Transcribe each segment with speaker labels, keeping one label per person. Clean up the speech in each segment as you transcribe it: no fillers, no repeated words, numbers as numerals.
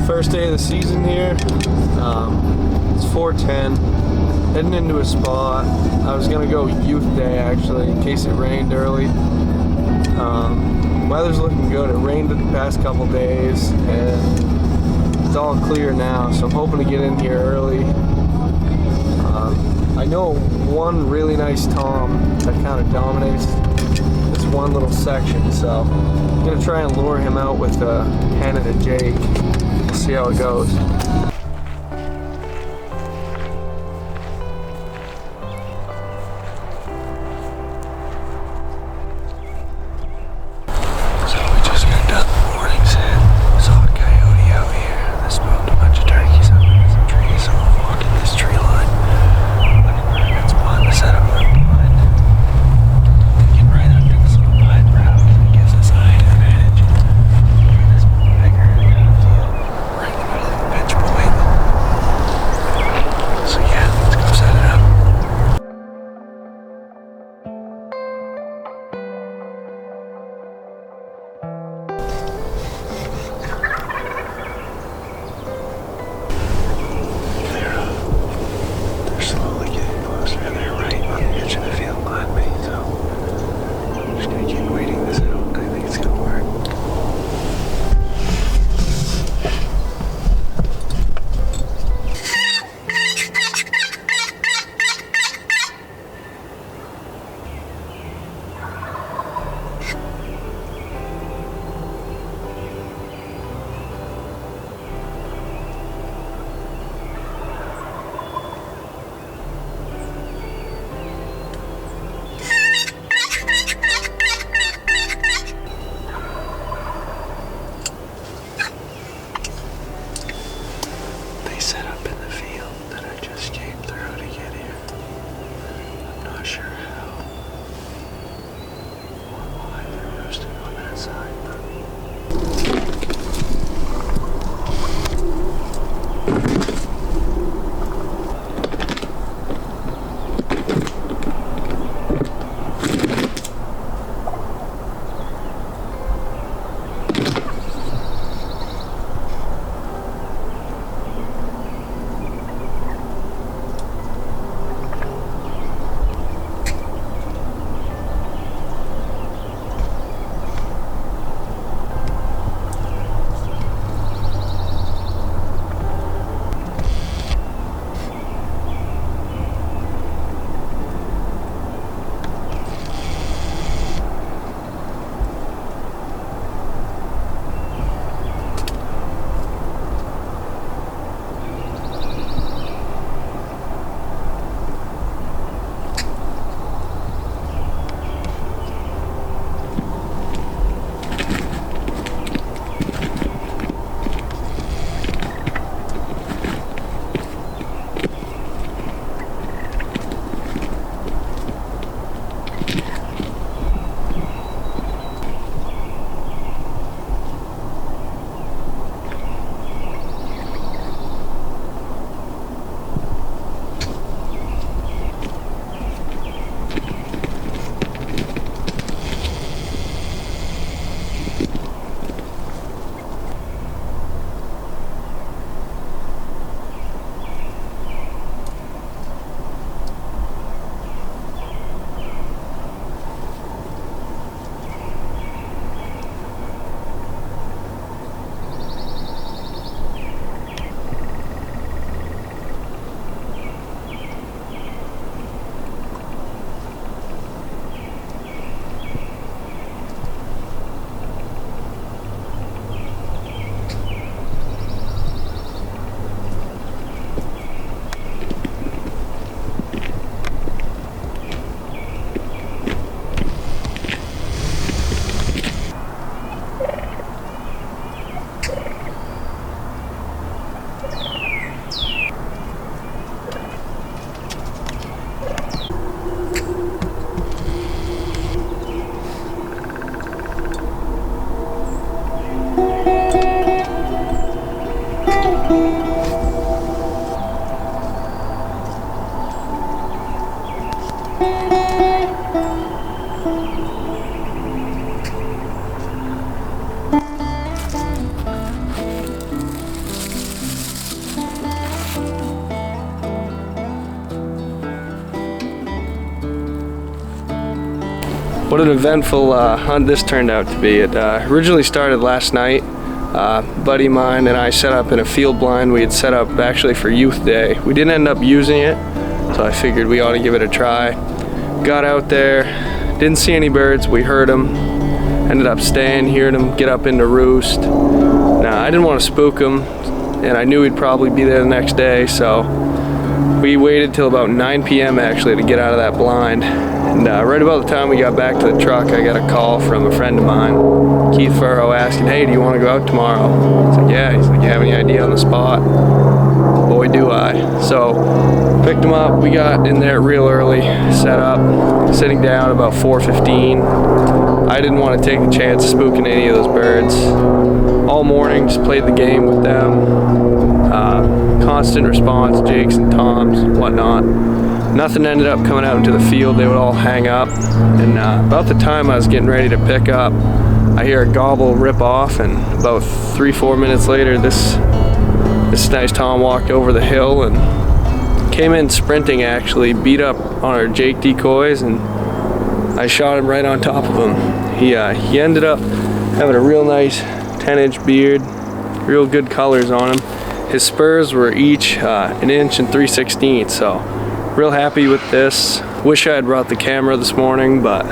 Speaker 1: First day of the season here. It's 4:10. Heading into a spot. I was gonna go youth day actually in case it rained early. Weather's looking good. It rained the past couple days and it's all clear now, so I'm hoping to get in here early. I know one really nice tom that kind of dominates this one little section, so I'm gonna try and lure him out with a hen and a jake. We'll see how it goes.
Speaker 2: Point.
Speaker 1: What an eventful hunt this turned out to be. It originally started last night. Buddy of mine and I set up in a field blind we had set up actually for Youth Day. We didn't end up using it, so I figured we ought to give it a try. Got out there, didn't see any birds, we heard them, ended up staying, hearing them get up into roost. Now, I didn't want to spook them, and I knew we'd probably be there the next day, so we waited till about 9 p.m. actually to get out of that blind. And right about the time we got back to the truck, I got a call from a friend of mine, Keith Furrow, asking, "Hey, do you want to go out tomorrow?" I was like, "Yeah." He's like, "You have any idea on the spot?" Boy, do I. So picked him up. We got in there real early, set up, sitting down about 4:15. I didn't want to take a chance of spooking any of those birds. All morning, just played the game with them. Constant response, Jakes and Toms, whatnot. Nothing ended up coming out into the field. They would all hang up. And about the time I was getting ready to pick up, I hear a gobble rip off, and about 3-4 minutes later, this nice Tom walked over the hill and came in sprinting actually, beat up on our Jake decoys, and I shot him right on top of him. He ended up having a real nice 10-inch beard, real good colors on him. His spurs were each 1 inch and 3/16, so real happy with this. Wish I had brought the camera this morning, but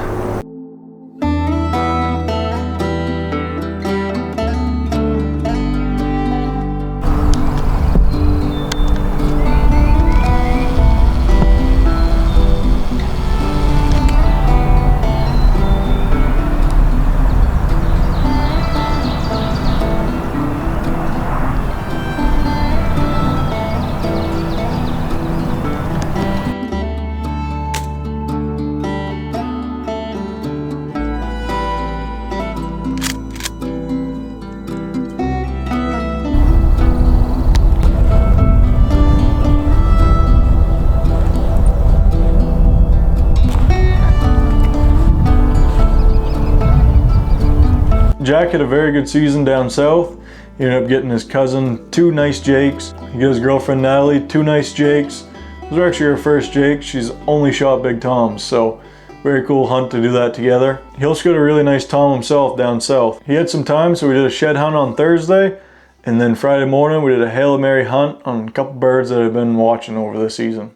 Speaker 2: Jack had a very good season down south. He ended up getting his cousin 2 nice Jakes. He got his girlfriend Natalie 2 nice Jakes. Those are actually her first Jakes. She's only shot big Toms, so very cool hunt to do that together. He also got a really nice Tom himself down south. He had some time, so we did a shed hunt on Thursday, and then Friday morning we did a Hail Mary hunt on a couple birds that I've been watching over the season.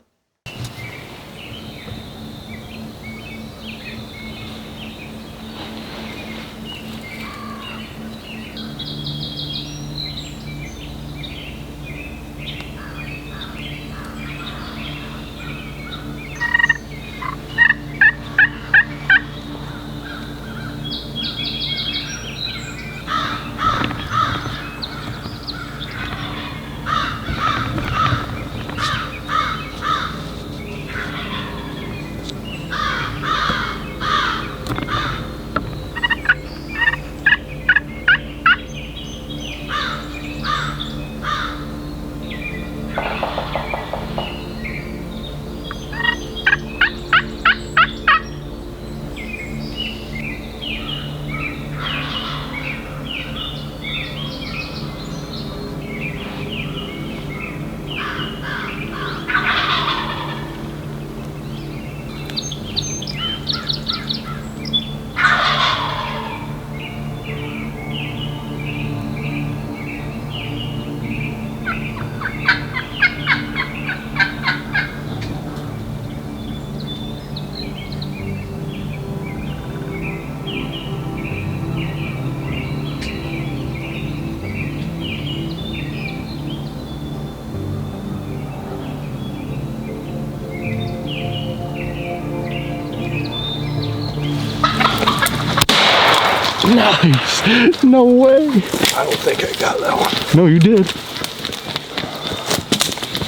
Speaker 1: nice. No way. I don't think I got that one.
Speaker 2: No, you did.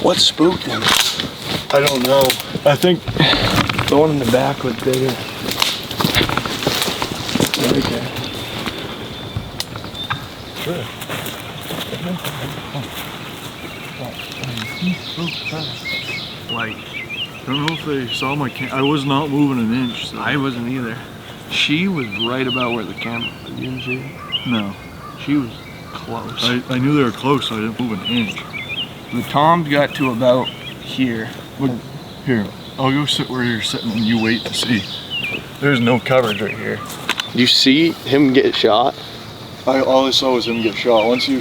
Speaker 1: What spooked him?
Speaker 2: I don't know. I think
Speaker 1: the one in the back was bigger. Right there.
Speaker 2: Sure.
Speaker 1: Like,
Speaker 2: I don't know if they saw my I was not moving an inch. So.
Speaker 1: I wasn't either. She was right about where the camera was. You didn't see it?
Speaker 2: No.
Speaker 1: She was close.
Speaker 2: I knew they were close, so I didn't move an inch.
Speaker 1: The toms got to about here.
Speaker 2: Here, I'll go sit where you're sitting and you wait to see. there's no coverage right here.
Speaker 1: You see him get shot?
Speaker 2: All I saw was him get shot. Once they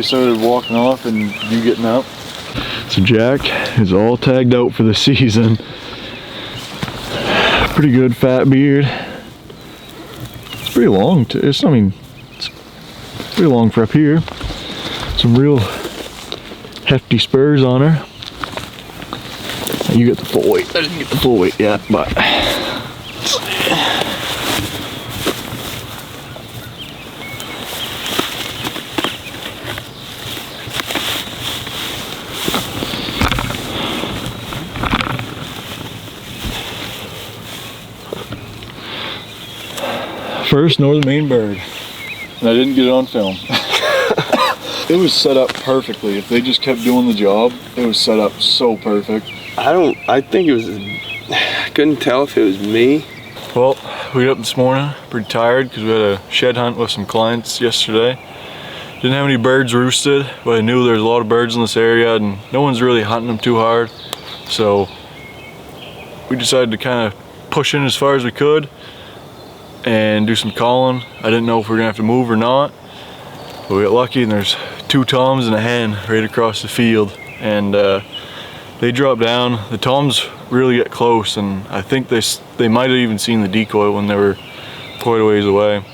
Speaker 2: started walking off and you getting up. So Jack is all tagged out for the season. Pretty good fat beard. It's pretty long too. It's pretty long for up here. Some real hefty spurs on her. You get the full weight. I didn't get the full weight yet, but first Northern Maine bird. And I didn't get it on film. It was set up perfectly. If they just kept doing the job, it was set up so perfect.
Speaker 1: I think it was, I couldn't tell if it was me.
Speaker 2: Well, we got up this morning pretty tired because we had a shed hunt with some clients yesterday. Didn't have any birds roosted, but I knew there was a lot of birds in this area and no one's really hunting them too hard. So we decided to kind of push in as far as we could and do some calling. I didn't know if we were gonna have to move or not, but we got lucky and there's 2 toms and a hen right across the field, and they dropped down. The toms really get close, and I think they might have even seen the decoy when they were quite a ways away,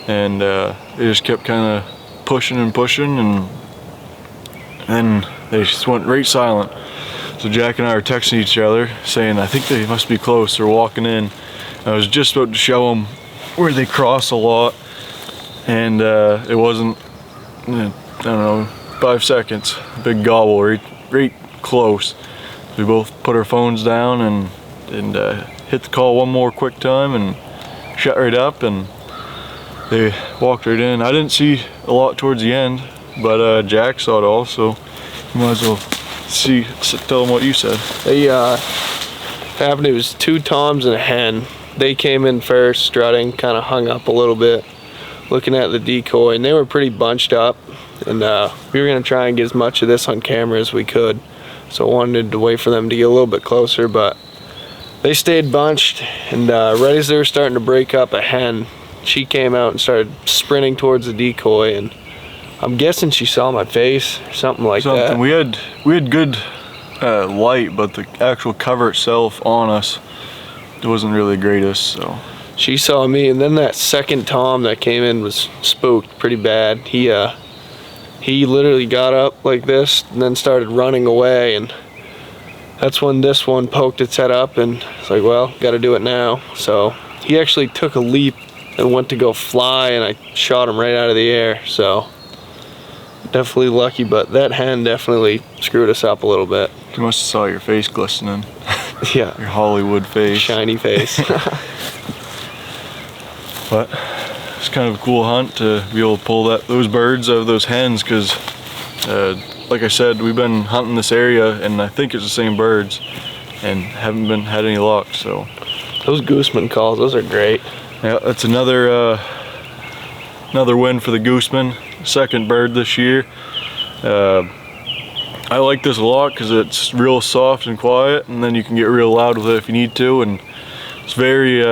Speaker 2: and they just kept kind of pushing and pushing, and then they just went right silent. So Jack and I are texting each other saying, I think they must be close, they're walking in. I was just about to show them where they cross a lot, and it wasn't, I don't know, 5 seconds. Big gobble right close. We both put our phones down and hit the call one more quick time and shut right up, and they walked right in. I didn't see a lot towards the end, but Jack saw it all, so you might as well tell them what you said.
Speaker 1: They happened, it was 2 toms and a hen. They came in first, strutting, kind of hung up a little bit, looking at the decoy, and they were pretty bunched up, and we were gonna try and get as much of this on camera as we could, so I wanted to wait for them to get a little bit closer, but they stayed bunched, and right as they were starting to break up, a hen, she came out and started sprinting towards the decoy, and I'm guessing she saw my face or something like that.
Speaker 2: We had good light, but the actual cover itself on us, it wasn't really the greatest, so.
Speaker 1: She saw me, and then that second tom that came in was spooked pretty bad. He literally got up like this and then started running away, and that's when this one poked its head up, and it's like, well, gotta do it now. So he actually took a leap and went to go fly, and I shot him right out of the air, so definitely lucky, but that hen definitely screwed us up a little bit.
Speaker 2: You must have saw your face glistening.
Speaker 1: Yeah.
Speaker 2: Your Hollywood face.
Speaker 1: Shiny face.
Speaker 2: But it's kind of a cool hunt to be able to pull those birds out of those hens, because like I said, we've been hunting this area and I think it's the same birds and haven't had any luck. So
Speaker 1: those gooseman calls, those are great.
Speaker 2: Yeah, that's another win for the gooseman. Second bird this year. I like this a lot because it's real soft and quiet, and then you can get real loud with it if you need to, and it's very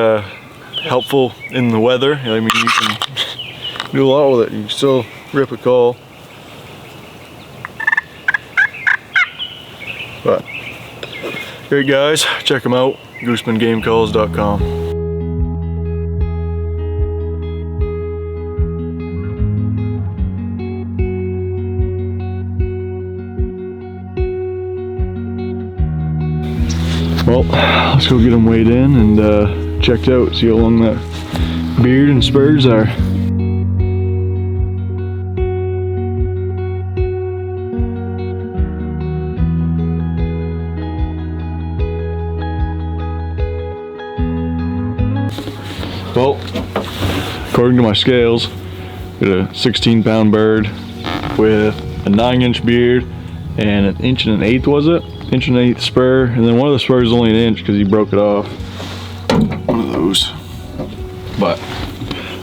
Speaker 2: helpful in the weather. I mean, you can do a lot with it. You can still rip a call. But great guys, check them out, goosemangamecalls.com. Well, let's go get them weighed in and checked out, see how long that beard and spurs are. Well, according to my scales, got a 16-pound bird with a 9-inch beard and an 1 1/8, was it? 1 1/8 spur, and then one of the spurs is only 1 inch because he broke it off. One of those. But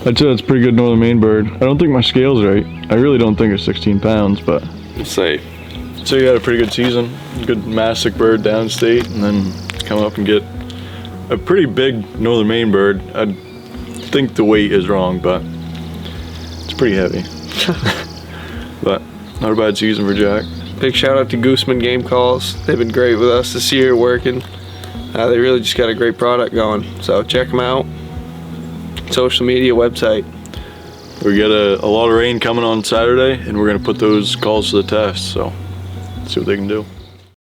Speaker 2: I'd say that's a pretty good Northern Maine bird. I don't think my scale's right. I really don't think it's 16 pounds, but
Speaker 1: Let's say.
Speaker 2: So you had a pretty good season. Good MASTC bird downstate, and then come up and get a pretty big Northern Maine bird. I think the weight is wrong, but it's pretty heavy. But not a bad season for Jack.
Speaker 1: Big shout out to Gooseman Game Calls. They've been great with us this year working. They really just got a great product going. So check them out. Social media, website.
Speaker 2: We got a lot of rain coming on Saturday, and we're gonna put those calls to the test, so see what they can do.